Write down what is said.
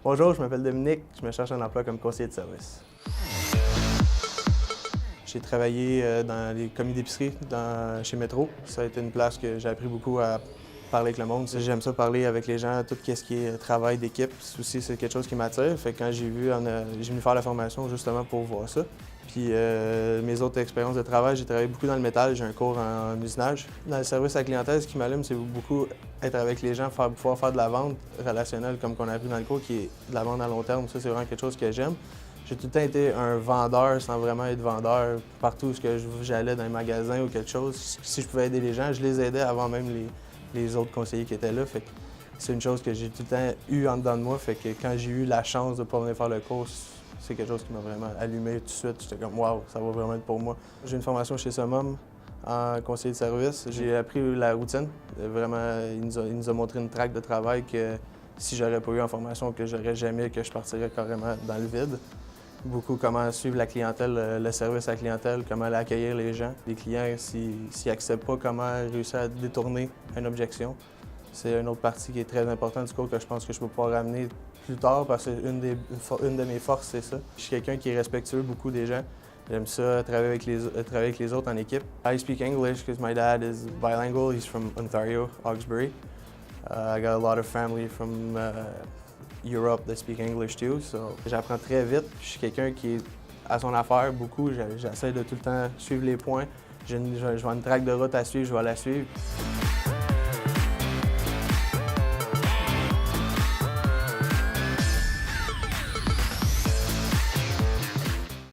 Bonjour, je m'appelle Dominique, je me cherche un emploi comme conseiller de service. J'ai travaillé dans les commis d'épicerie chez Métro. Ça a été une place que j'ai appris beaucoup à parler avec le monde. J'aime ça parler avec les gens, tout ce qui est travail d'équipe. Aussi, c'est quelque chose qui m'attire. Fait que quand j'ai venu faire la formation justement pour voir ça. Puis mes autres expériences de travail, j'ai travaillé beaucoup dans le métal, j'ai un cours en usinage. Dans le service à la clientèle, ce qui m'allume, c'est beaucoup être avec les gens, pouvoir faire de la vente relationnelle comme qu'on a appris dans le cours, qui est de la vente à long terme. Ça, c'est vraiment quelque chose que j'aime. J'ai tout le temps été un vendeur sans vraiment être vendeur. Partout où j'allais dans les magasins ou quelque chose, si je pouvais aider les gens, je les aidais avant même les autres conseillers qui étaient là. Fait que c'est une chose que j'ai tout le temps eu en dedans de moi. Fait que quand j'ai eu la chance de pouvoir venir faire le cours, c'est quelque chose qui m'a vraiment allumé tout de suite. J'étais comme « wow, ça va vraiment être pour moi ». J'ai une formation chez Summum en conseiller de service. J'ai appris la routine. Vraiment, il nous a montré une traque de travail que si j'aurais pas eu en formation, que j'aurais jamais, que je partirais carrément dans le vide. Beaucoup comment suivre la clientèle, le service à la clientèle, comment aller accueillir les gens. Les clients, s'ils n'acceptent pas, comment réussir à détourner une objection. C'est une autre partie qui est très importante du cours que je pense que je peux pouvoir ramener plus tard parce qu'une une de mes forces, c'est ça. Je suis quelqu'un qui est respectueux beaucoup des gens. J'aime ça, travailler avec les autres en équipe. I speak English because my dad is bilingual. He's from Ontario, Hawkesbury. I got a lot of family from Europe that speak English too, so j'apprends très vite. Je suis quelqu'un qui est à son affaire beaucoup. J'essaie de tout le temps suivre les points. Je vois une traque de route à suivre, je vais la suivre.